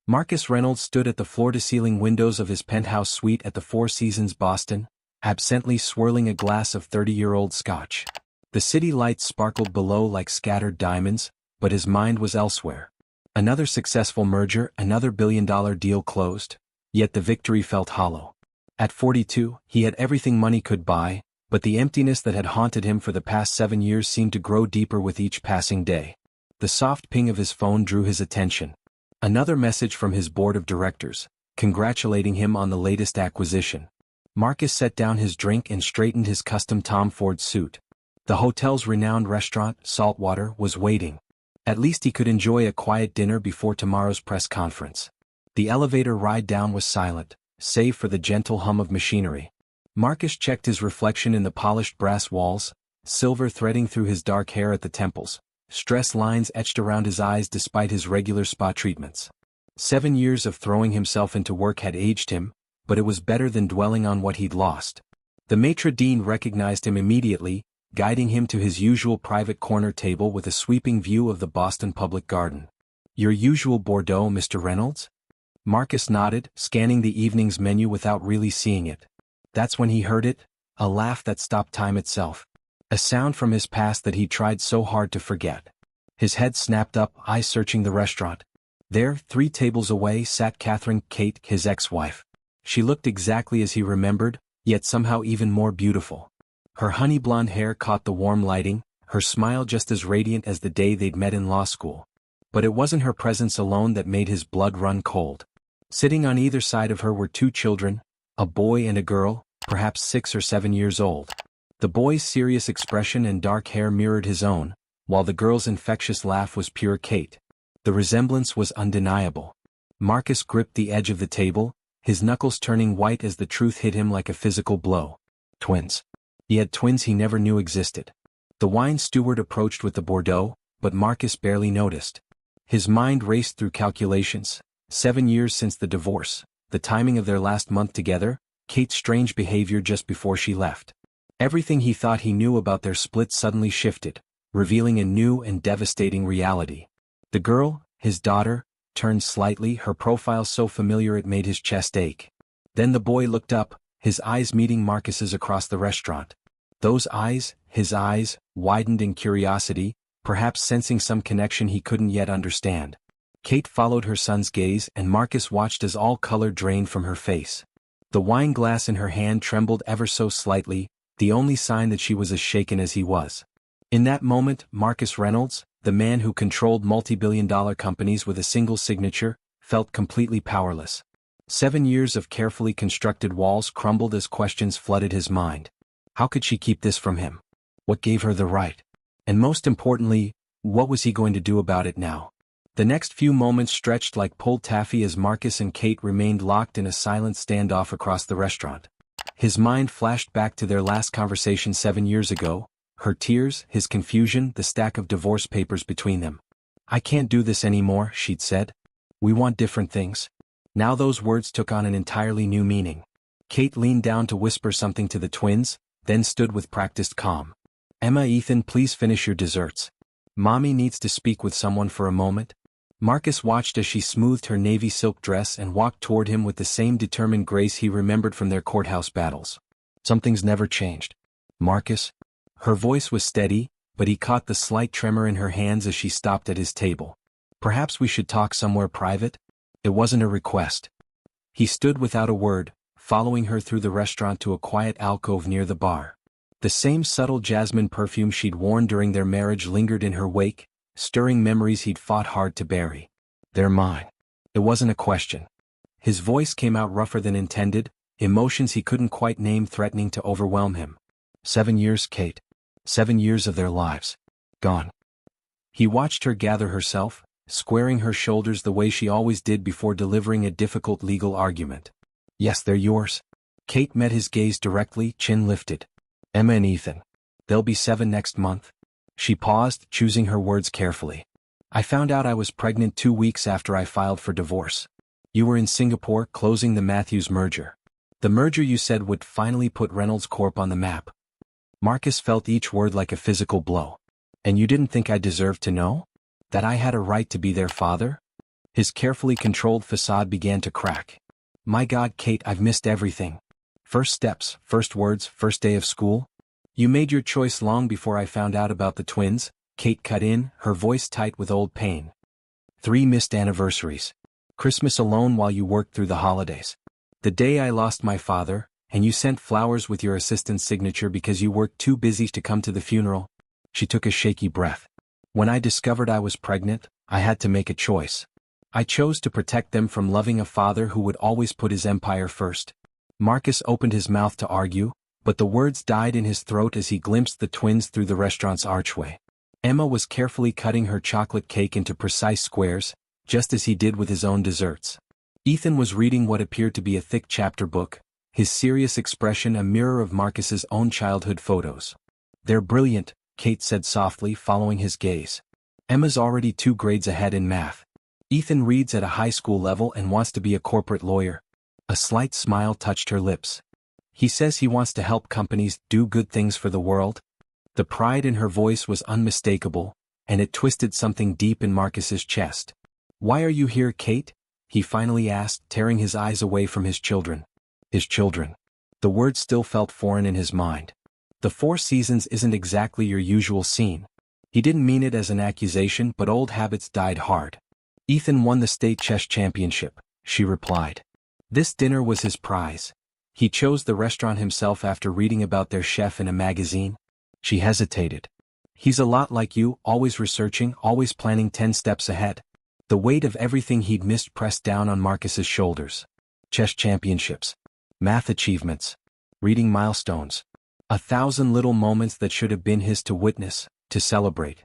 Marcus Reynolds stood at the floor-to-ceiling windows of his penthouse suite at the Four Seasons Boston, absently swirling a glass of 30-year-old scotch. The city lights sparkled below like scattered diamonds, but his mind was elsewhere. Another successful merger, another billion-dollar deal closed, yet the victory felt hollow. At 42, he had everything money could buy, but the emptiness that had haunted him for the past 7 years seemed to grow deeper with each passing day. The soft ping of his phone drew his attention. Another message from his board of directors, congratulating him on the latest acquisition. Marcus set down his drink and straightened his custom Tom Ford suit. The hotel's renowned restaurant, Saltwater, was waiting. At least he could enjoy a quiet dinner before tomorrow's press conference. The elevator ride down was silent, save for the gentle hum of machinery. Marcus checked his reflection in the polished brass walls, silver threading through his dark hair at the temples, stress lines etched around his eyes despite his regular spa treatments. 7 years of throwing himself into work had aged him, but it was better than dwelling on what he'd lost. The maitre d' recognized him immediately, guiding him to his usual private corner table with a sweeping view of the Boston Public Garden. "Your usual Bordeaux, Mr. Reynolds?" Marcus nodded, scanning the evening's menu without really seeing it. That's when he heard it, a laugh that stopped time itself. A sound from his past that he tried so hard to forget. His head snapped up, eyes searching the restaurant. There, 3 tables away, sat Catherine, Kate, his ex-wife. She looked exactly as he remembered, yet somehow even more beautiful. Her honey blonde hair caught the warm lighting, her smile just as radiant as the day they'd met in law school. But it wasn't her presence alone that made his blood run cold. Sitting on either side of her were 2 children, a boy and a girl, perhaps 6 or 7 years old. The boy's serious expression and dark hair mirrored his own, while the girl's infectious laugh was pure Kate. The resemblance was undeniable. Marcus gripped the edge of the table, his knuckles turning white as the truth hit him like a physical blow. Twins. He had twins he never knew existed. The wine steward approached with the Bordeaux, but Marcus barely noticed. His mind raced through calculations. 7 years since the divorce, the timing of their last month together, Kate's strange behavior just before she left. Everything he thought he knew about their split suddenly shifted, revealing a new and devastating reality. The girl, his daughter, turned slightly, her profile so familiar it made his chest ache. Then the boy looked up, his eyes meeting Marcus's across the restaurant. Those eyes, his eyes, widened in curiosity, perhaps sensing some connection he couldn't yet understand. Kate followed her son's gaze and Marcus watched as all color drained from her face. The wine glass in her hand trembled ever so slightly, the only sign that she was as shaken as he was. In that moment, Marcus Reynolds, the man who controlled multi-billion-dollar companies with a single signature, felt completely powerless. 7 years of carefully constructed walls crumbled as questions flooded his mind. How could she keep this from him? What gave her the right? And most importantly, what was he going to do about it now? The next few moments stretched like pulled taffy as Marcus and Kate remained locked in a silent standoff across the restaurant. His mind flashed back to their last conversation 7 years ago, her tears, his confusion, the stack of divorce papers between them. "I can't do this anymore," she'd said. "We want different things." Now those words took on an entirely new meaning. Kate leaned down to whisper something to the twins, then stood with practiced calm. "Emma, Ethan, please finish your desserts. Mommy needs to speak with someone for a moment." Marcus watched as she smoothed her navy silk dress and walked toward him with the same determined grace he remembered from their courthouse battles. "Something's never changed. Marcus?" Her voice was steady, but he caught the slight tremor in her hands as she stopped at his table. "Perhaps we should talk somewhere private?" It wasn't a request. He stood without a word, following her through the restaurant to a quiet alcove near the bar. The same subtle jasmine perfume she'd worn during their marriage lingered in her wake, stirring memories he'd fought hard to bury. "They're mine." It wasn't a question. His voice came out rougher than intended, emotions he couldn't quite name threatening to overwhelm him. 7 years, Kate. 7 years of their lives. Gone. He watched her gather herself, squaring her shoulders the way she always did before delivering a difficult legal argument. "Yes, they're yours." Kate met his gaze directly, chin lifted. "Emma and Ethan. They'll be 7 next month." She paused, choosing her words carefully. "I found out I was pregnant 2 weeks after I filed for divorce. You were in Singapore closing the Matthews merger. The merger you said would finally put Reynolds Corp on the map." Marcus felt each word like a physical blow. "And you didn't think I deserved to know? That I had a right to be their father?" His carefully controlled facade began to crack. My God, Kate, I've missed everything. First steps, first words, first day of school? You made your choice long before I found out about the twins, Kate cut in, her voice tight with old pain. 3 missed anniversaries. Christmas alone while you worked through the holidays. The day I lost my father, and you sent flowers with your assistant's signature because you were too busy to come to the funeral. She took a shaky breath. When I discovered I was pregnant, I had to make a choice. I chose to protect them from loving a father who would always put his empire first. Marcus opened his mouth to argue, but the words died in his throat as he glimpsed the twins through the restaurant's archway. Emma was carefully cutting her chocolate cake into precise squares, just as he did with his own desserts. Ethan was reading what appeared to be a thick chapter book, his serious expression a mirror of Marcus's own childhood photos. They're brilliant, Kate said softly, following his gaze. Emma's already 2 grades ahead in math. Ethan reads at a high school level and wants to be a corporate lawyer. A slight smile touched her lips. He says he wants to help companies do good things for the world. The pride in her voice was unmistakable, and it twisted something deep in Marcus's chest. Why are you here, Kate? He finally asked, tearing his eyes away from his children. His children. The word still felt foreign in his mind. The 4 Seasons isn't exactly your usual scene. He didn't mean it as an accusation, but old habits died hard. Ethan won the state chess championship, she replied. This dinner was his prize. He chose the restaurant himself after reading about their chef in a magazine. She hesitated. He's a lot like you, always researching, always planning 10 steps ahead. The weight of everything he'd missed pressed down on Marcus's shoulders. Chess championships. Math achievements. Reading milestones. 1,000 little moments that should have been his to witness, to celebrate.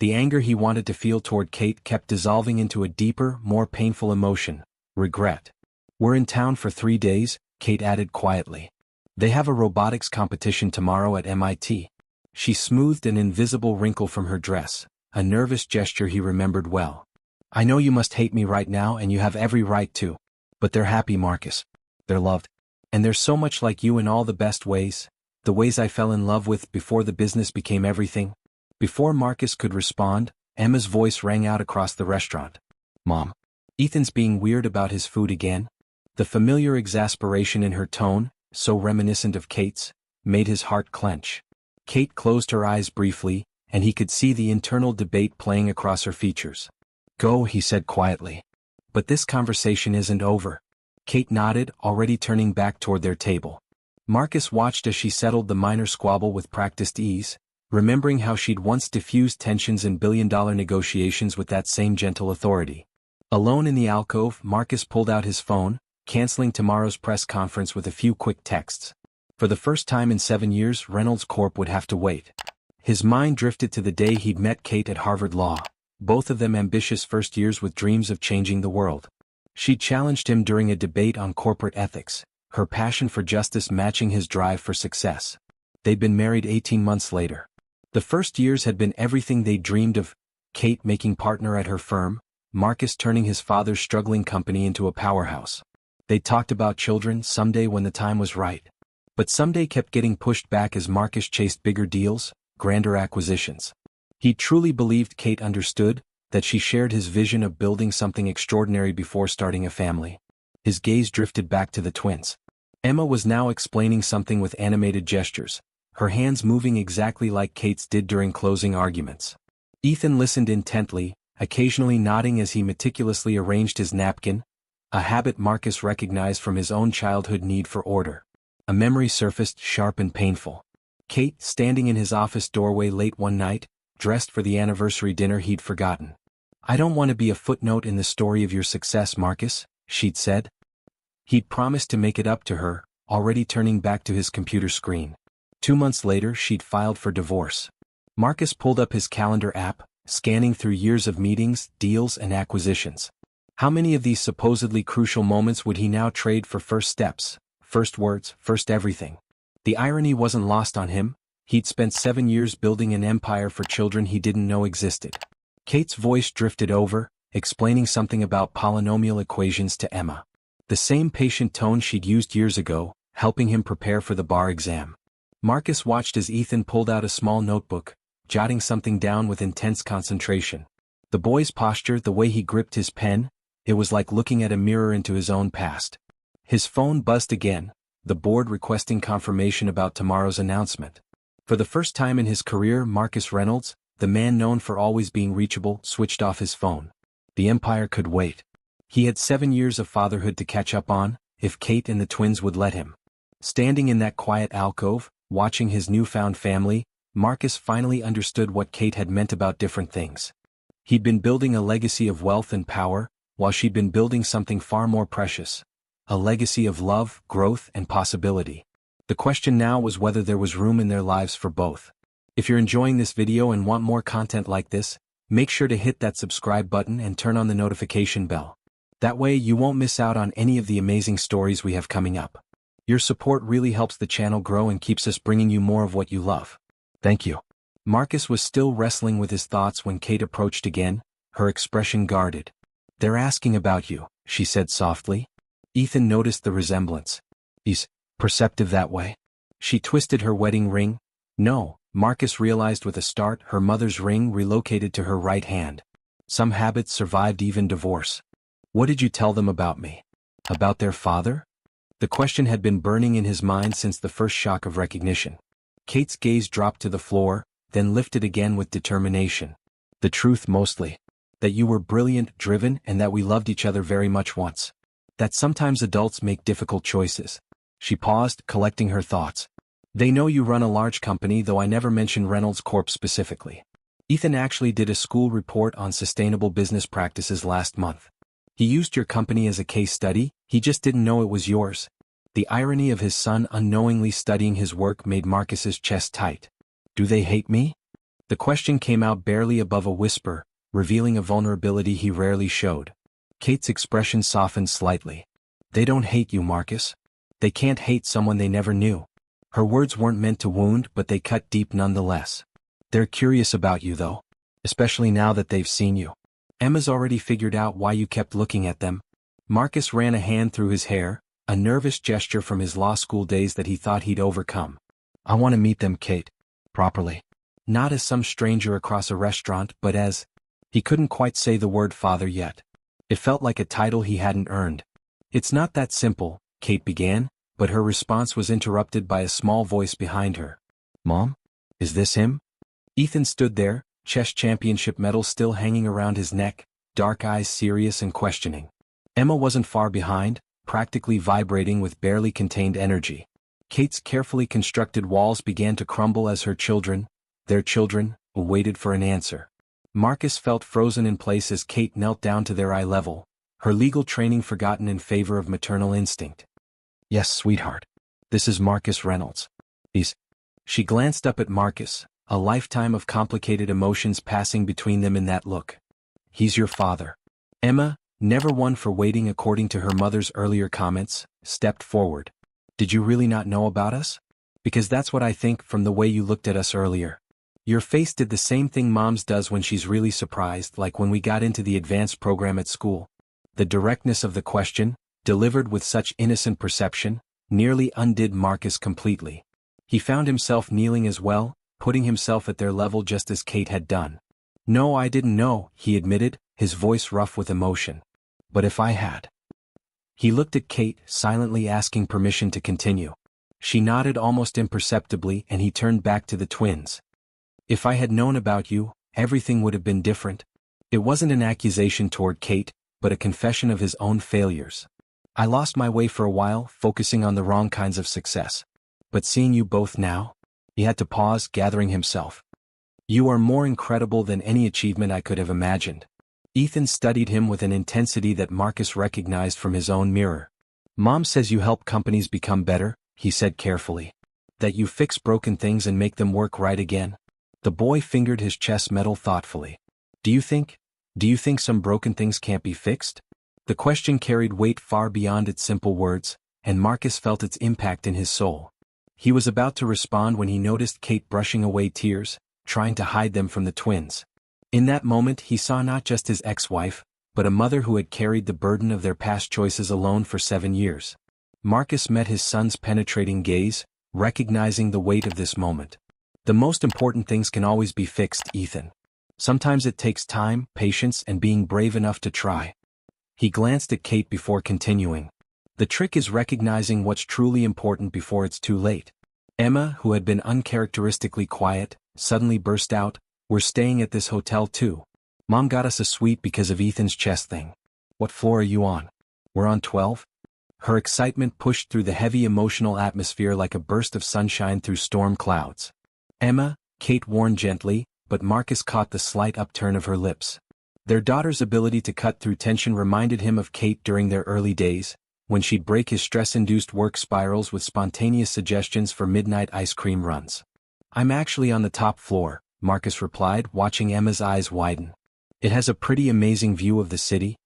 The anger he wanted to feel toward Kate kept dissolving into a deeper, more painful emotion, regret. We're in town for 3 days, Kate added quietly. They have a robotics competition tomorrow at MIT. She smoothed an invisible wrinkle from her dress, a nervous gesture he remembered well. I know you must hate me right now and you have every right to. But they're happy, Marcus. They're loved. And they're so much like you in all the best ways, the ways I fell in love with before the business became everything. Before Marcus could respond, Emma's voice rang out across the restaurant. Mom. Ethan's being weird about his food again. The familiar exasperation in her tone, so reminiscent of Kate's, made his heart clench. Kate closed her eyes briefly, and he could see the internal debate playing across her features. Go, he said quietly. But this conversation isn't over. Kate nodded, already turning back toward their table. Marcus watched as she settled the minor squabble with practiced ease, remembering how she'd once diffused tensions in billion-dollar negotiations with that same gentle authority. Alone in the alcove, Marcus pulled out his phone, canceling tomorrow's press conference with a few quick texts. For the first time in 7 years, Reynolds Corp would have to wait. His mind drifted to the day he'd met Kate at Harvard Law, both of them ambitious first years with dreams of changing the world. She'd challenged him during a debate on corporate ethics, her passion for justice matching his drive for success. They'd been married 18 months later. The first years had been everything they dreamed of, Kate making partner at her firm, Marcus turning his father's struggling company into a powerhouse. They talked about children someday when the time was right. But someday kept getting pushed back as Marcus chased bigger deals, grander acquisitions. He truly believed Kate understood, that she shared his vision of building something extraordinary before starting a family. His gaze drifted back to the twins. Emma was now explaining something with animated gestures, her hands moving exactly like Kate's did during closing arguments. Ethan listened intently, occasionally nodding as he meticulously arranged his napkin, a habit Marcus recognized from his own childhood need for order. A memory surfaced, sharp and painful. Kate, standing in his office doorway late one night, dressed for the anniversary dinner he'd forgotten. I don't want to be a footnote in the story of your success, Marcus, she'd said. He'd promised to make it up to her, already turning back to his computer screen. 2 months later, she'd filed for divorce. Marcus pulled up his calendar app, scanning through years of meetings, deals, and acquisitions. How many of these supposedly crucial moments would he now trade for first steps, first words, first everything? The irony wasn't lost on him. He'd spent 7 years building an empire for children he didn't know existed. Kate's voice drifted over, explaining something about polynomial equations to Emma. The same patient tone she'd used years ago, helping him prepare for the bar exam. Marcus watched as Ethan pulled out a small notebook, jotting something down with intense concentration. The boy's posture, the way he gripped his pen, It was like looking at a mirror into his own past. His phone buzzed again, the board requesting confirmation about tomorrow's announcement. For the first time in his career, Marcus Reynolds, the man known for always being reachable, switched off his phone. The empire could wait. He had 7 years of fatherhood to catch up on, if Kate and the twins would let him. Standing in that quiet alcove, watching his newfound family, Marcus finally understood what Kate had meant about different things. He'd been building a legacy of wealth and power, while she'd been building something far more precious. A legacy of love, growth, and possibility. The question now was whether there was room in their lives for both. If you're enjoying this video and want more content like this, make sure to hit that subscribe button and turn on the notification bell. That way you won't miss out on any of the amazing stories we have coming up. Your support really helps the channel grow and keeps us bringing you more of what you love. Thank you. Marcus was still wrestling with his thoughts when Kate approached again, her expression guarded. "They're asking about you," she said softly. Ethan noticed the resemblance. "He's perceptive that way?" She twisted her wedding ring. No, Marcus realized with a start, her mother's ring relocated to her right hand. Some habits survived even divorce. "What did you tell them about me? About their father?" The question had been burning in his mind since the first shock of recognition. Kate's gaze dropped to the floor, then lifted again with determination. "The truth mostly. That you were brilliant, driven, and that we loved each other very much once. That sometimes adults make difficult choices." She paused, collecting her thoughts. "They know you run a large company, though I never mentioned Reynolds Corp specifically. Ethan actually did a school report on sustainable business practices last month. He used your company as a case study, he just didn't know it was yours." The irony of his son unknowingly studying his work made Marcus's chest tight. "Do they hate me?" The question came out barely above a whisper, revealing a vulnerability he rarely showed. Kate's expression softened slightly. "They don't hate you, Marcus. They can't hate someone they never knew." Her words weren't meant to wound, but they cut deep nonetheless. "They're curious about you though. Especially now that they've seen you. Emma's already figured out why you kept looking at them." Marcus ran a hand through his hair, a nervous gesture from his law school days that he thought he'd overcome. "I want to meet them, Kate. Properly. Not as some stranger across a restaurant, but as..." He couldn't quite say the word father yet. It felt like a title he hadn't earned. "It's not that simple," Kate began, but her response was interrupted by a small voice behind her. "Mom? Is this him?" Ethan stood there, chess championship medal still hanging around his neck, dark eyes serious and questioning. Emma wasn't far behind, practically vibrating with barely contained energy. Kate's carefully constructed walls began to crumble as their children, waited for an answer. Marcus felt frozen in place as Kate knelt down to their eye level, her legal training forgotten in favor of maternal instinct. "Yes, sweetheart. This is Marcus Reynolds. He's..." She glanced up at Marcus, a lifetime of complicated emotions passing between them in that look. "He's your father." Emma, never one for waiting according to her mother's earlier comments, stepped forward. "Did you really not know about us? Because that's what I think from the way you looked at us earlier. Your face did the same thing Mom's does when she's really surprised, like when we got into the advanced program at school." The directness of the question, delivered with such innocent perception, nearly undid Marcus completely. He found himself kneeling as well, putting himself at their level just as Kate had done. "No, I didn't know," he admitted, his voice rough with emotion. "But if I had..." He looked at Kate, silently asking permission to continue. She nodded almost imperceptibly and he turned back to the twins. "If I had known about you, everything would have been different." It wasn't an accusation toward Kate, but a confession of his own failures. "I lost my way for a while, focusing on the wrong kinds of success. But seeing you both now..." He had to pause, gathering himself. "You are more incredible than any achievement I could have imagined." Ethan studied him with an intensity that Marcus recognized from his own mirror. "Mom says you help companies become better," he said carefully. "That you fix broken things and make them work right again." The boy fingered his chess medal thoughtfully. Do you think some broken things can't be fixed?" The question carried weight far beyond its simple words, and Marcus felt its impact in his soul. He was about to respond when he noticed Kate brushing away tears, trying to hide them from the twins. In that moment he saw not just his ex-wife, but a mother who had carried the burden of their past choices alone for 7 years. Marcus met his son's penetrating gaze, recognizing the weight of this moment. "The most important things can always be fixed, Ethan. Sometimes it takes time, patience, and being brave enough to try." He glanced at Kate before continuing. The trick is recognizing what's truly important before it's too late. Emma, who had been uncharacteristically quiet, suddenly burst out, "We're staying at this hotel too. Mom got us a suite because of Ethan's chess thing." "What floor are you on?" "We're on 12. Her excitement pushed through the heavy emotional atmosphere like a burst of sunshine through storm clouds. "Emma," Kate warned gently, but Marcus caught the slight upturn of her lips. Their daughter's ability to cut through tension reminded him of Kate during their early days, when she'd break his stress-induced work spirals with spontaneous suggestions for midnight ice cream runs. "I'm actually on the top floor," Marcus replied, watching Emma's eyes widen. "It has a pretty amazing view of the city."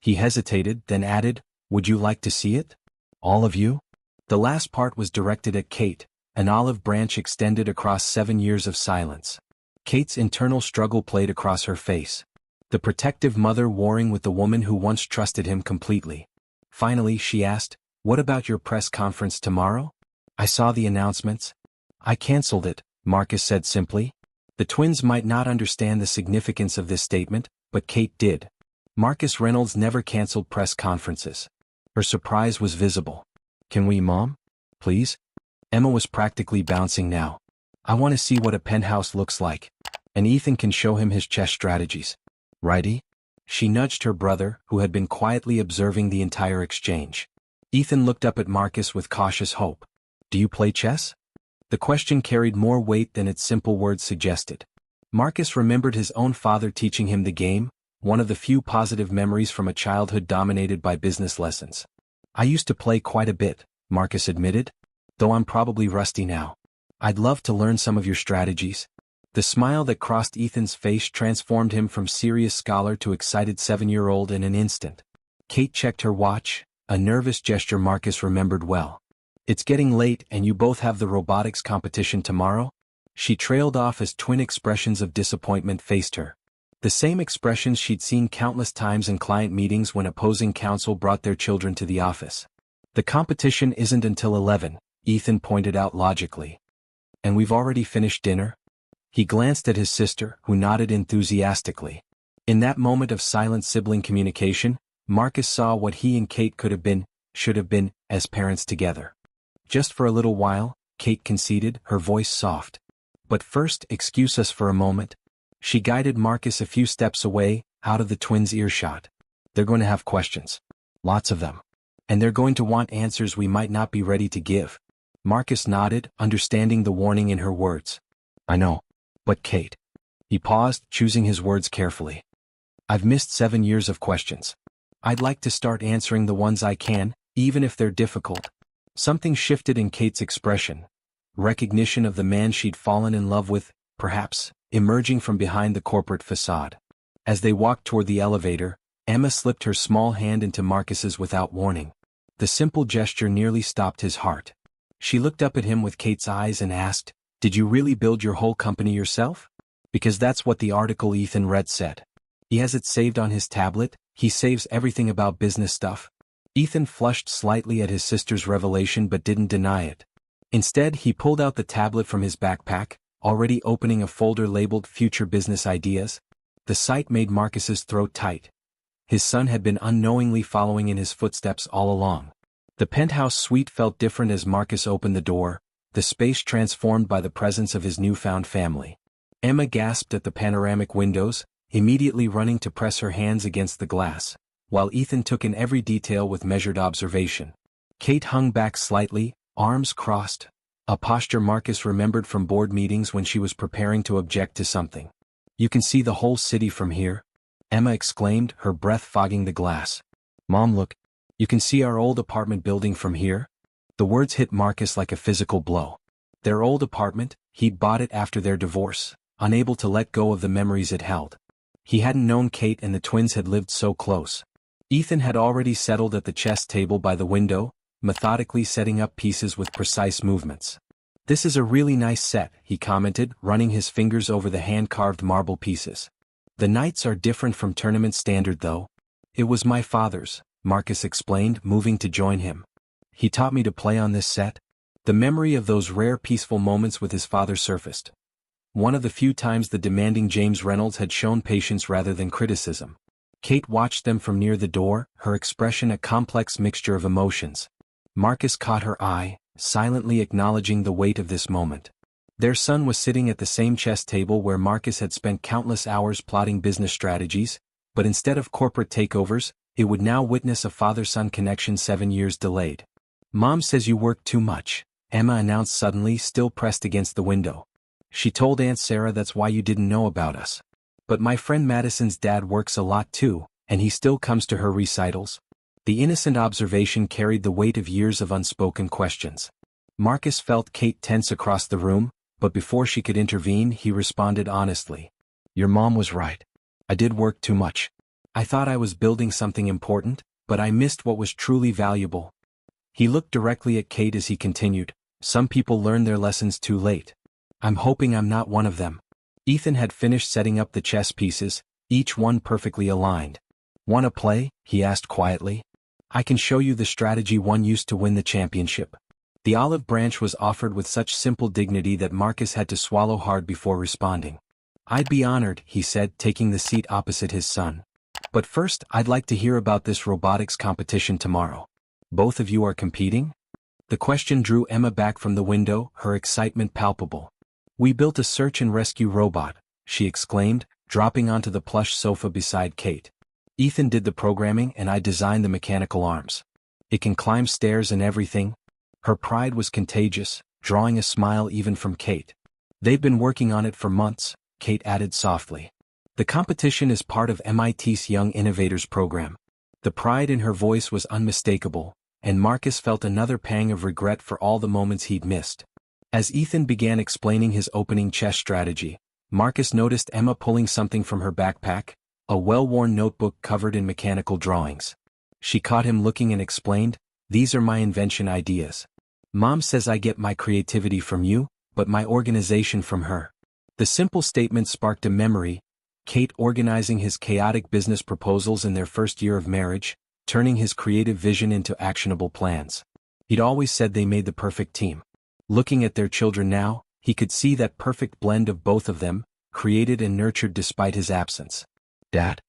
He hesitated, then added, "Would you like to see it? All of you?" The last part was directed at Kate, an olive branch extended across 7 years of silence. Kate's internal struggle played across her face. The protective mother warring with the woman who once trusted him completely. Finally, she asked, "What about your press conference tomorrow?" "I saw the announcements. I canceled it," Marcus said simply. The twins might not understand the significance of this statement, but Kate did. Marcus Reynolds never canceled press conferences. Her surprise was visible. "Can we, Mom? Please?" Emma was practically bouncing now. "I want to see what a penthouse looks like. And Ethan can show him his chess strategies. Righty?" She nudged her brother, who had been quietly observing the entire exchange. Ethan looked up at Marcus with cautious hope. "Do you play chess?" The question carried more weight than its simple words suggested. Marcus remembered his own father teaching him the game, one of the few positive memories from a childhood dominated by business lessons. "I used to play quite a bit," Marcus admitted, "though I'm probably rusty now. I'd love to learn some of your strategies." The smile that crossed Ethan's face transformed him from serious scholar to excited 7-year-old in an instant. Kate checked her watch, a nervous gesture Marcus remembered well. "It's getting late and you both have the robotics competition tomorrow?" She trailed off as twin expressions of disappointment faced her. The same expressions she'd seen countless times in client meetings when opposing counsel brought their children to the office. "The competition isn't until 11, Ethan pointed out logically. "And we've already finished dinner?" He glanced at his sister, who nodded enthusiastically. In that moment of silent sibling communication, Marcus saw what he and Kate could have been, should have been, as parents together. "Just for a little while," Kate conceded, her voice soft. "But first, excuse us for a moment." She guided Marcus a few steps away, out of the twins' earshot. "They're going to have questions. Lots of them. And they're going to want answers we might not be ready to give." Marcus nodded, understanding the warning in her words. "I know. But Kate." He paused, choosing his words carefully. "I've missed 7 years of questions. I'd like to start answering the ones I can, even if they're difficult." Something shifted in Kate's expression. Recognition of the man she'd fallen in love with, perhaps, emerging from behind the corporate facade. As they walked toward the elevator, Emma slipped her small hand into Marcus's without warning. The simple gesture nearly stopped his heart. She looked up at him with Kate's eyes and asked, "Did you really build your whole company yourself?" "Because that's what the article Ethan read said. He has it saved on his tablet, he saves everything about business stuff." Ethan flushed slightly at his sister's revelation but didn't deny it. Instead, he pulled out the tablet from his backpack, already opening a folder labeled Future Business Ideas. The sight made Marcus's throat tight. His son had been unknowingly following in his footsteps all along. The penthouse suite felt different as Marcus opened the door, the space transformed by the presence of his newfound family. Emma gasped at the panoramic windows, immediately running to press her hands against the glass, while Ethan took in every detail with measured observation. Kate hung back slightly, arms crossed, a posture Marcus remembered from board meetings when she was preparing to object to something. "You can see the whole city from here," Emma exclaimed, her breath fogging the glass. "Mom, look. You can see our old apartment building from here?" The words hit Marcus like a physical blow. Their old apartment, he'd bought it after their divorce, unable to let go of the memories it held. He hadn't known Kate and the twins had lived so close. Ethan had already settled at the chess table by the window, methodically setting up pieces with precise movements. "This is a really nice set," he commented, running his fingers over the hand-carved marble pieces. "The knights are different from tournament standard though." "It was my father's," Marcus explained, moving to join him. "He taught me to play on this set." The memory of those rare peaceful moments with his father surfaced. One of the few times the demanding James Reynolds had shown patience rather than criticism. Kate watched them from near the door, her expression a complex mixture of emotions. Marcus caught her eye, silently acknowledging the weight of this moment. Their son was sitting at the same chess table where Marcus had spent countless hours plotting business strategies, but instead of corporate takeovers, it would now witness a father-son connection 7 years delayed. "Mom says you work too much," Emma announced suddenly, still pressed against the window. "She told Aunt Sarah that's why you didn't know about us. But my friend Madison's dad works a lot too, and he still comes to her recitals." The innocent observation carried the weight of years of unspoken questions. Marcus felt Kate tense across the room, but before she could intervene he responded honestly. "Your mom was right. I did work too much. I thought I was building something important, but I missed what was truly valuable." He looked directly at Kate as he continued, "Some people learn their lessons too late. I'm hoping I'm not one of them." Ethan had finished setting up the chess pieces, each one perfectly aligned. "Want to play?" he asked quietly. "I can show you the strategy one used to win the championship." The olive branch was offered with such simple dignity that Marcus had to swallow hard before responding. "I'd be honored," he said, taking the seat opposite his son. "But first, I'd like to hear about this robotics competition tomorrow. Both of you are competing?" The question drew Emma back from the window, her excitement palpable. "We built a search and rescue robot," she exclaimed, dropping onto the plush sofa beside Kate. "Ethan did the programming and I designed the mechanical arms. It can climb stairs and everything." Her pride was contagious, drawing a smile even from Kate. "They've been working on it for months," Kate added softly. "The competition is part of MIT's Young Innovators program." The pride in her voice was unmistakable, and Marcus felt another pang of regret for all the moments he'd missed. As Ethan began explaining his opening chess strategy, Marcus noticed Emma pulling something from her backpack, a well-worn notebook covered in mechanical drawings. She caught him looking and explained, "These are my invention ideas. Mom says I get my creativity from you, but my organization from her." The simple statement sparked a memory, Kate organizing his chaotic business proposals in their first year of marriage, turning his creative vision into actionable plans. He'd always said they made the perfect team. Looking at their children now, he could see that perfect blend of both of them, created and nurtured despite his absence. "Dad?"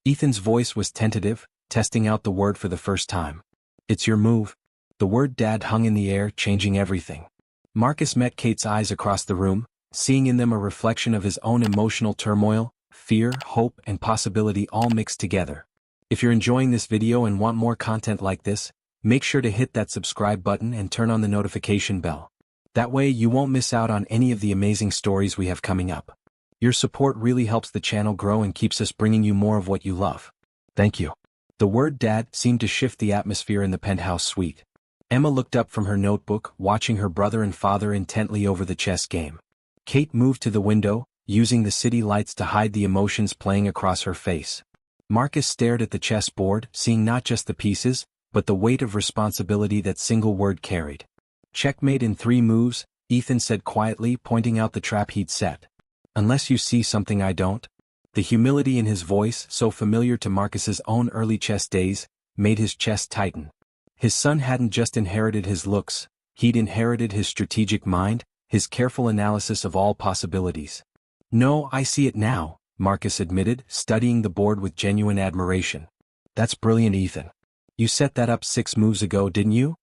Ethan's voice was tentative, testing out the word for the first time. "It's your move." The word dad hung in the air, changing everything. Marcus met Kate's eyes across the room, seeing in them a reflection of his own emotional turmoil, fear, hope, and possibility all mixed together. If you're enjoying this video and want more content like this, make sure to hit that subscribe button and turn on the notification bell. That way you won't miss out on any of the amazing stories we have coming up. Your support really helps the channel grow and keeps us bringing you more of what you love. Thank you. The word dad seemed to shift the atmosphere in the penthouse suite. Emma looked up from her notebook, watching her brother and father intently over the chess game. Kate moved to the window, using the city lights to hide the emotions playing across her face. Marcus stared at the chessboard, seeing not just the pieces, but the weight of responsibility that single word carried. "Checkmate in 3 moves," Ethan said quietly, pointing out the trap he'd set. "Unless you see something I don't." The humility in his voice, so familiar to Marcus's own early chess days, made his chest tighten. His son hadn't just inherited his looks, he'd inherited his strategic mind, his careful analysis of all possibilities. "No, I see it now," Marcus admitted, studying the board with genuine admiration. "That's brilliant, Ethan. You set that up 6 moves ago, didn't you?"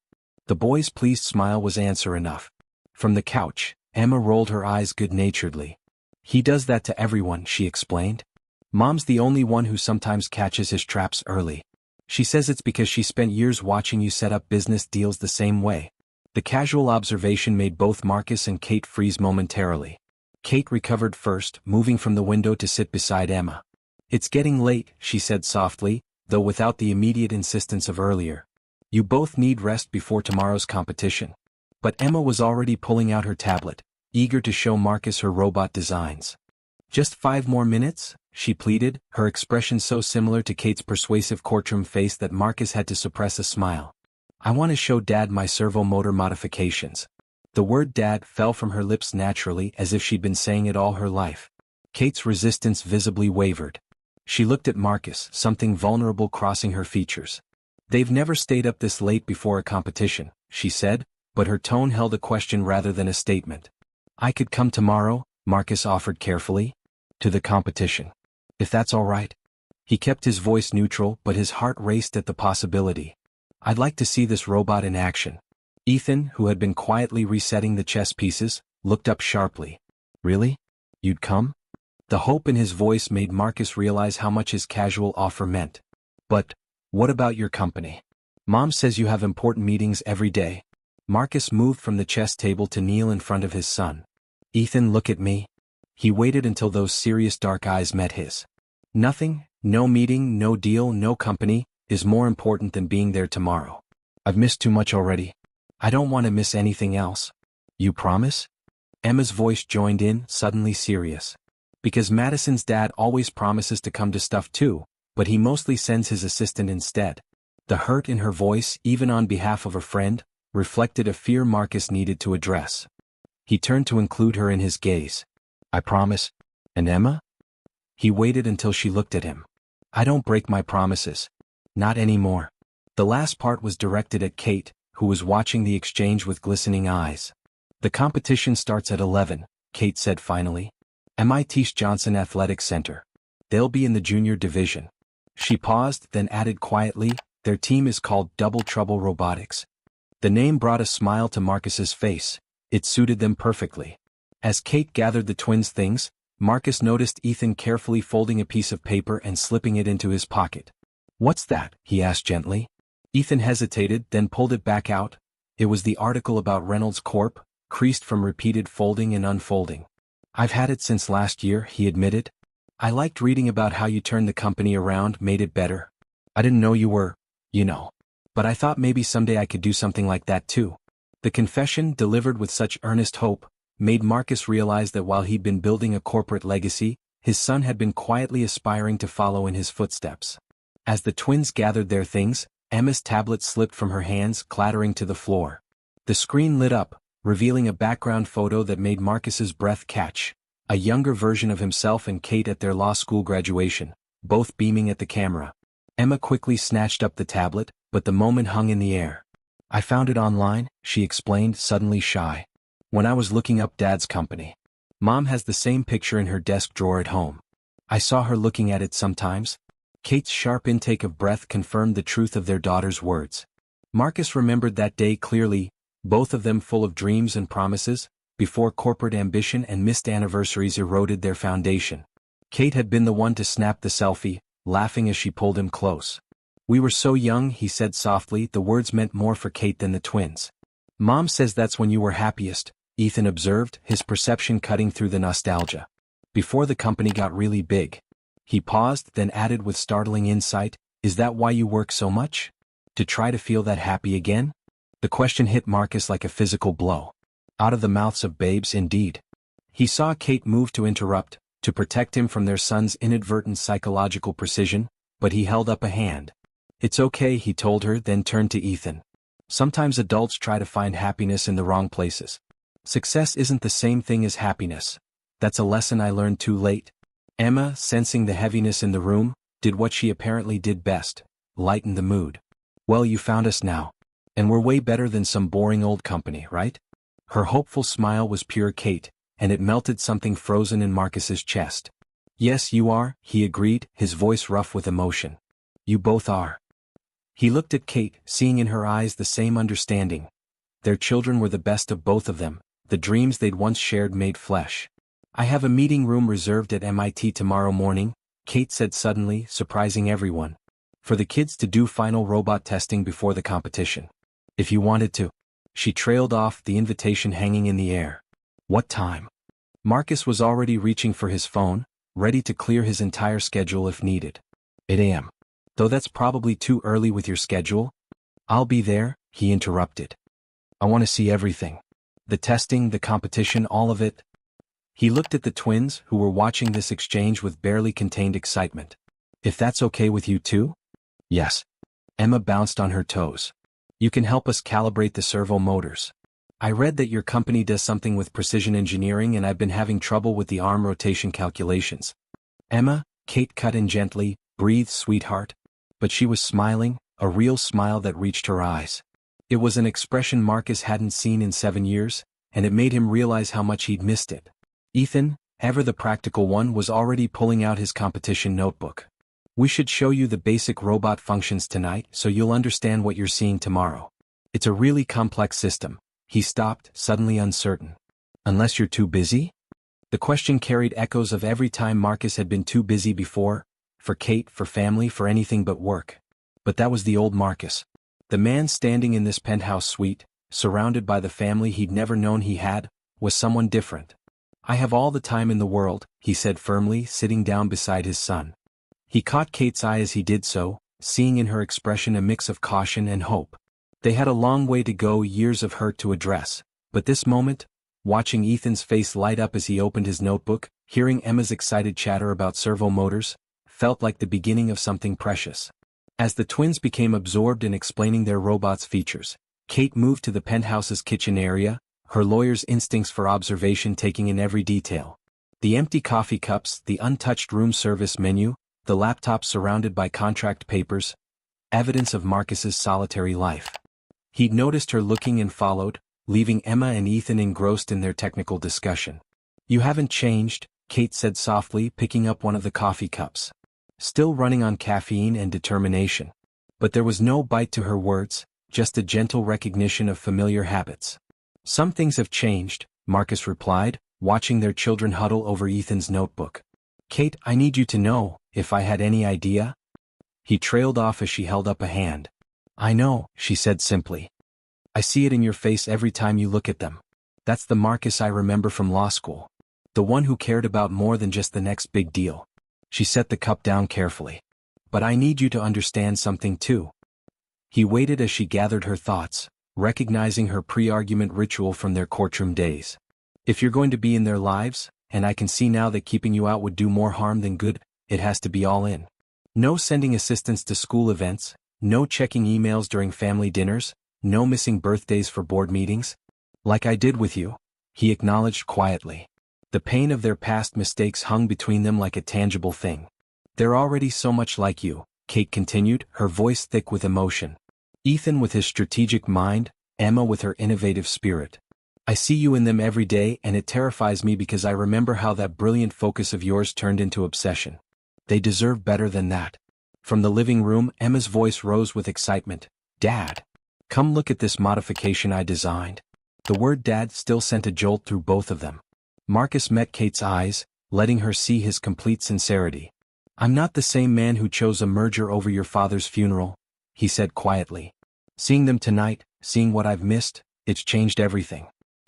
The boy's pleased smile was answer enough. From the couch, Emma rolled her eyes good-naturedly. "He does that to everyone," she explained. "Mom's the only one who sometimes catches his traps early. She says it's because she spent years watching you set up business deals the same way." The casual observation made both Marcus and Kate freeze momentarily. Kate recovered first, moving from the window to sit beside Emma. "It's getting late," she said softly, though without the immediate insistence of earlier. "You both need rest before tomorrow's competition." But Emma was already pulling out her tablet, eager to show Marcus her robot designs. "Just 5 more minutes?" she pleaded, her expression so similar to Kate's persuasive courtroom face that Marcus had to suppress a smile. "I want to show Dad my servo motor modifications." The word dad fell from her lips naturally, as if she'd been saying it all her life. Kate's resistance visibly wavered. She looked at Marcus, something vulnerable crossing her features. "They've never stayed up this late before a competition," she said, but her tone held a question rather than a statement. "I could come tomorrow," Marcus offered carefully. "To the competition. If that's all right." He kept his voice neutral, but his heart raced at the possibility. I'd like to see this robot in action. Ethan, who had been quietly resetting the chess pieces, looked up sharply. Really? You'd come? The hope in his voice made Marcus realize how much his casual offer meant. But, what about your company? Mom says you have important meetings every day. Marcus moved from the chess table to kneel in front of his son. Ethan, look at me. He waited until those serious dark eyes met his. Nothing, no meeting, no deal, no company, is more important than being there tomorrow. I've missed too much already. I don't want to miss anything else. You promise? Emma's voice joined in, suddenly serious. Because Madison's dad always promises to come to stuff too, but he mostly sends his assistant instead. The hurt in her voice, even on behalf of a friend, reflected a fear Marcus needed to address. He turned to include her in his gaze. I promise. And Emma? He waited until she looked at him. I don't break my promises. Not anymore. The last part was directed at Kate, who was watching the exchange with glistening eyes. The competition starts at 11, Kate said finally. MIT's Johnson Athletic Center. They'll be in the junior division. She paused, then added quietly, their team is called Double Trouble Robotics. The name brought a smile to Marcus's face. It suited them perfectly. As Kate gathered the twins' things, Marcus noticed Ethan carefully folding a piece of paper and slipping it into his pocket. What's that? He asked gently. Ethan hesitated, then pulled it back out. It was the article about Reynolds Corp., creased from repeated folding and unfolding. I've had it since last year, he admitted. I liked reading about how you turned the company around, made it better. I didn't know you were, But I thought maybe someday I could do something like that too. The confession, delivered with such earnest hope, made Marcus realize that while he'd been building a corporate legacy, his son had been quietly aspiring to follow in his footsteps. As the twins gathered their things, Emma's tablet slipped from her hands, clattering to the floor. The screen lit up, revealing a background photo that made Marcus's breath catch. A younger version of himself and Kate at their law school graduation, both beaming at the camera. Emma quickly snatched up the tablet, but the moment hung in the air. I found it online, she explained, suddenly shy. When I was looking up Dad's company. Mom has the same picture in her desk drawer at home. I saw her looking at it sometimes. Kate's sharp intake of breath confirmed the truth of their daughter's words. Marcus remembered that day clearly, both of them full of dreams and promises, before corporate ambition and missed anniversaries eroded their foundation. Kate had been the one to snap the selfie, laughing as she pulled him close. We were so young, he said softly, the words meant more for Kate than the twins. Mom says that's when you were happiest, Ethan observed, his perception cutting through the nostalgia. Before the company got really big. He paused, then added with startling insight, is that why you work so much? To try to feel that happy again? The question hit Marcus like a physical blow. Out of the mouths of babes, indeed. He saw Kate move to interrupt, to protect him from their son's inadvertent psychological precision, but he held up a hand. It's okay, he told her, then turned to Ethan. Sometimes adults try to find happiness in the wrong places. Success isn't the same thing as happiness. That's a lesson I learned too late. Emma, sensing the heaviness in the room, did what she apparently did best, lighten the mood. Well, you found us now. And we're way better than some boring old company, right? Her hopeful smile was pure Kate, and it melted something frozen in Marcus's chest. Yes, you are, he agreed, his voice rough with emotion. You both are. He looked at Kate, seeing in her eyes the same understanding. Their children were the best of both of them, the dreams they'd once shared made flesh. I have a meeting room reserved at MIT tomorrow morning, Kate said suddenly, surprising everyone. For the kids to do final robot testing before the competition. If you wanted to. She trailed off, the invitation hanging in the air. What time? Marcus was already reaching for his phone, ready to clear his entire schedule if needed. 8 a.m. Though that's probably too early with your schedule. I'll be there, he interrupted. I want to see everything. The testing, the competition, all of it. He looked at the twins, who were watching this exchange with barely contained excitement. If that's okay with you too? Yes. Emma bounced on her toes. You can help us calibrate the servo motors. I read that your company does something with precision engineering and I've been having trouble with the arm rotation calculations. Emma, Kate cut in gently, breathe, sweetheart. But she was smiling, a real smile that reached her eyes. It was an expression Marcus hadn't seen in 7 years, and it made him realize how much he'd missed it. Ethan, ever the practical one, was already pulling out his competition notebook. We should show you the basic robot functions tonight so you'll understand what you're seeing tomorrow. It's a really complex system. He stopped, suddenly uncertain. Unless you're too busy? The question carried echoes of every time Marcus had been too busy before, for Kate, for family, for anything but work. But that was the old Marcus. The man standing in this penthouse suite, surrounded by the family he'd never known he had, was someone different. I have all the time in the world, he said firmly, sitting down beside his son. He caught Kate's eye as he did so, seeing in her expression a mix of caution and hope. They had a long way to go, years of hurt to address, but this moment, watching Ethan's face light up as he opened his notebook, hearing Emma's excited chatter about servo motors, felt like the beginning of something precious. As the twins became absorbed in explaining their robot's features, Kate moved to the penthouse's kitchen area, her lawyer's instincts for observation taking in every detail. The empty coffee cups, the untouched room service menu, the laptop surrounded by contract papers, evidence of Marcus's solitary life. He'd noticed her looking and followed, leaving Emma and Ethan engrossed in their technical discussion. "You haven't changed," Kate said softly, picking up one of the coffee cups. Still running on caffeine and determination. But there was no bite to her words, just a gentle recognition of familiar habits. "Some things have changed," Marcus replied, watching their children huddle over Ethan's notebook. "Kate, I need you to know, if I had any idea." He trailed off as she held up a hand. "I know," she said simply. "I see it in your face every time you look at them. That's the Marcus I remember from law school. The one who cared about more than just the next big deal." She set the cup down carefully. "But I need you to understand something too." He waited as she gathered her thoughts, recognizing her pre-argument ritual from their courtroom days. "If you're going to be in their lives, and I can see now that keeping you out would do more harm than good, it has to be all in. No sending assistants to school events, no checking emails during family dinners, no missing birthdays for board meetings. Like I did with you," he acknowledged quietly. The pain of their past mistakes hung between them like a tangible thing. "They're already so much like you," Kate continued, her voice thick with emotion. "Ethan with his strategic mind, Emma with her innovative spirit. I see you in them every day and it terrifies me because I remember how that brilliant focus of yours turned into obsession. They deserve better than that." From the living room, Emma's voice rose with excitement. "Dad! Come look at this modification I designed." The word "dad" still sent a jolt through both of them. Marcus met Kate's eyes, letting her see his complete sincerity. "I'm not the same man who chose a merger over your father's funeral," he said quietly. "Seeing them tonight, seeing what I've missed, it's changed everything.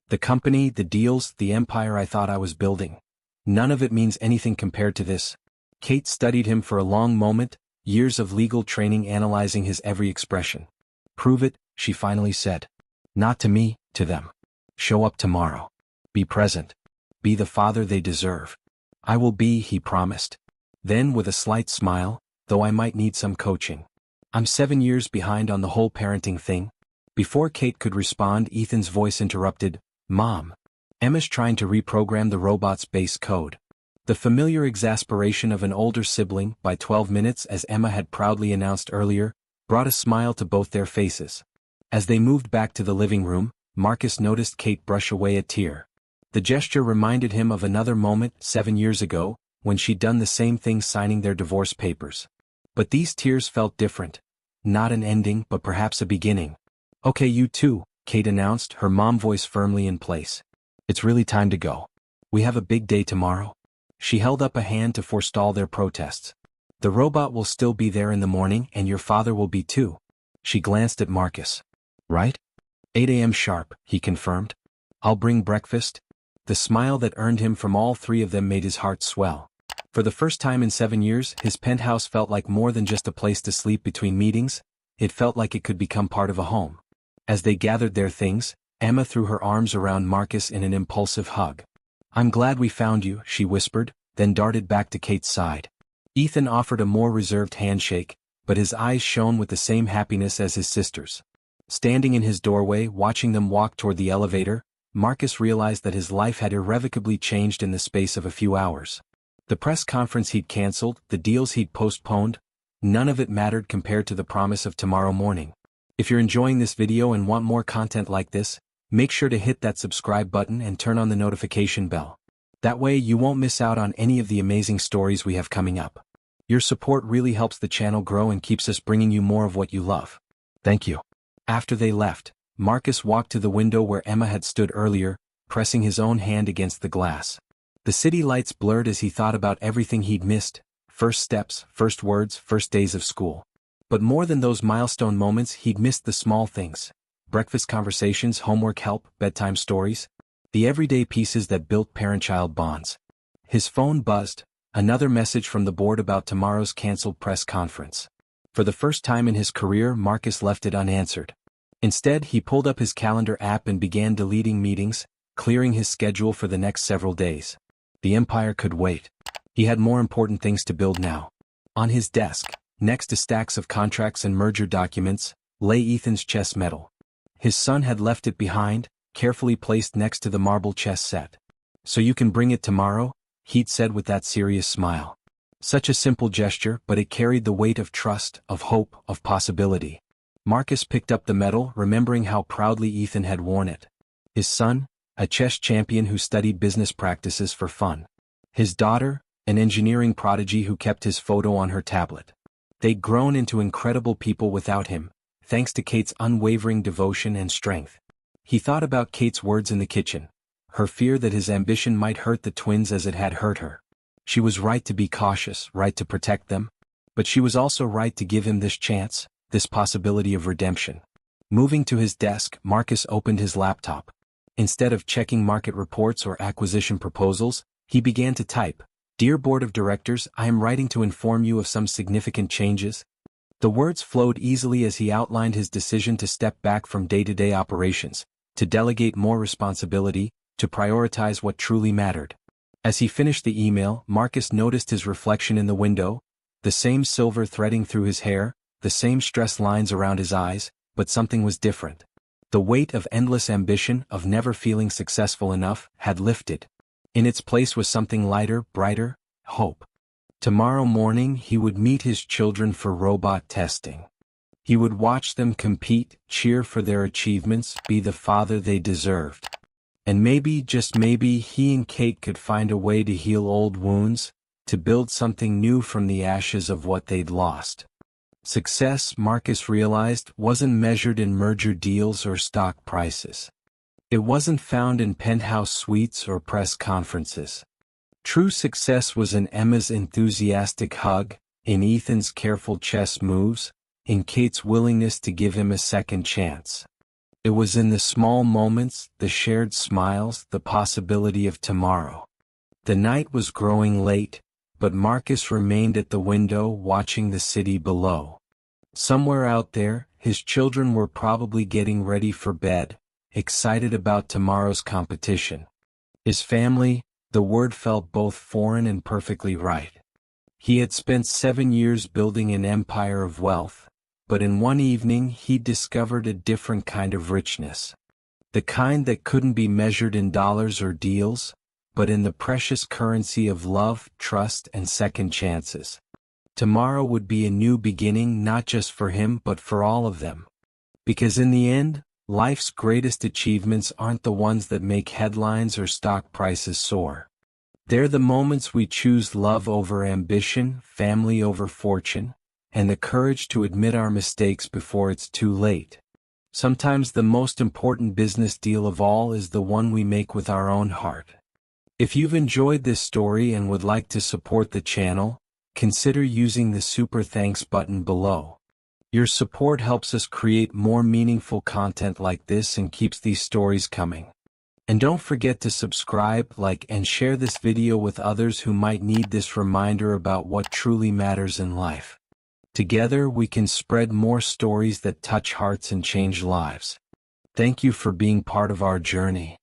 The company, the deals, the empire I thought I was building. None of it means anything compared to this." Kate studied him for a long moment, years of legal training analyzing his every expression. "Prove it," she finally said. "Not to me, to them. Show up tomorrow. Be present. Be the father they deserve." "I will be," he promised. Then with a slight smile, "though I might need some coaching. I'm 7 years behind on the whole parenting thing." Before Kate could respond, Ethan's voice interrupted. "Mom. Emma's trying to reprogram the robot's base code." The familiar exasperation of an older sibling, by 12 minutes as Emma had proudly announced earlier, brought a smile to both their faces. As they moved back to the living room, Marcus noticed Kate brush away a tear. The gesture reminded him of another moment 7 years ago, when she'd done the same thing signing their divorce papers. But these tears felt different. Not an ending, but perhaps a beginning. "Okay, you too," Kate announced, her mom voice firmly in place. "It's really time to go. We have a big day tomorrow." She held up a hand to forestall their protests. "The robot will still be there in the morning and your father will be too." She glanced at Marcus. "Right? 8 a.m. sharp," he confirmed. "I'll bring breakfast." The smile that earned him from all three of them made his heart swell. For the first time in 7 years, his penthouse felt like more than just a place to sleep between meetings, it felt like it could become part of a home. As they gathered their things, Emma threw her arms around Marcus in an impulsive hug. "I'm glad we found you," she whispered, then darted back to Kate's side. Ethan offered a more reserved handshake, but his eyes shone with the same happiness as his sister's. Standing in his doorway, watching them walk toward the elevator, Marcus realized that his life had irrevocably changed in the space of a few hours. The press conference he'd canceled, the deals he'd postponed, none of it mattered compared to the promise of tomorrow morning. If you're enjoying this video and want more content like this, make sure to hit that subscribe button and turn on the notification bell. That way you won't miss out on any of the amazing stories we have coming up. Your support really helps the channel grow and keeps us bringing you more of what you love. Thank you. After they left, Marcus walked to the window where Emma had stood earlier, pressing his own hand against the glass. The city lights blurred as he thought about everything he'd missed: first steps, first words, first days of school. But more than those milestone moments, he'd missed the small things: breakfast conversations, homework help, bedtime stories, the everyday pieces that built parent-child bonds. His phone buzzed, another message from the board about tomorrow's canceled press conference. For the first time in his career, Marcus left it unanswered. Instead, he pulled up his calendar app and began deleting meetings, clearing his schedule for the next several days. The empire could wait. He had more important things to build now. On his desk, next to stacks of contracts and merger documents, lay Ethan's chess medal. His son had left it behind, carefully placed next to the marble chess set. "So you can bring it tomorrow?" he'd said with that serious smile. Such a simple gesture, but it carried the weight of trust, of hope, of possibility. Marcus picked up the medal, remembering how proudly Ethan had worn it. His son, a chess champion who studied business practices for fun. His daughter, an engineering prodigy who kept his photo on her tablet. They'd grown into incredible people without him, thanks to Kate's unwavering devotion and strength. He thought about Kate's words in the kitchen, her fear that his ambition might hurt the twins as it had hurt her. She was right to be cautious, right to protect them, but she was also right to give him this chance, this possibility of redemption. Moving to his desk, Marcus opened his laptop. Instead of checking market reports or acquisition proposals, he began to type, "Dear Board of Directors, I am writing to inform you of some significant changes." The words flowed easily as he outlined his decision to step back from day-to-day operations, to delegate more responsibility, to prioritize what truly mattered. As he finished the email, Marcus noticed his reflection in the window, the same silver threading through his hair, the same stress lines around his eyes, but something was different. The weight of endless ambition, of never feeling successful enough, had lifted. In its place was something lighter, brighter: hope. Tomorrow morning he would meet his children for robot testing. He would watch them compete, cheer for their achievements, be the father they deserved. And maybe, just maybe, he and Kate could find a way to heal old wounds, to build something new from the ashes of what they'd lost. Success, Marcus realized, wasn't measured in merger deals or stock prices. It wasn't found in penthouse suites or press conferences. True success was in Emma's enthusiastic hug, in Ethan's careful chess moves, in Kate's willingness to give him a second chance. It was in the small moments, the shared smiles, the possibility of tomorrow. The night was growing late, but Marcus remained at the window watching the city below. Somewhere out there, his children were probably getting ready for bed, excited about tomorrow's competition. His family, the word felt both foreign and perfectly right. He had spent 7 years building an empire of wealth, but in one evening he discovered a different kind of richness. The kind that couldn't be measured in dollars or deals, but in the precious currency of love, trust, and second chances. Tomorrow would be a new beginning, not just for him but for all of them. Because in the end, life's greatest achievements aren't the ones that make headlines or stock prices soar. They're the moments we choose love over ambition, family over fortune, and the courage to admit our mistakes before it's too late. Sometimes the most important business deal of all is the one we make with our own heart. If you've enjoyed this story and would like to support the channel, consider using the Super Thanks button below. Your support helps us create more meaningful content like this and keeps these stories coming. And don't forget to subscribe, like, and share this video with others who might need this reminder about what truly matters in life. Together we can spread more stories that touch hearts and change lives. Thank you for being part of our journey.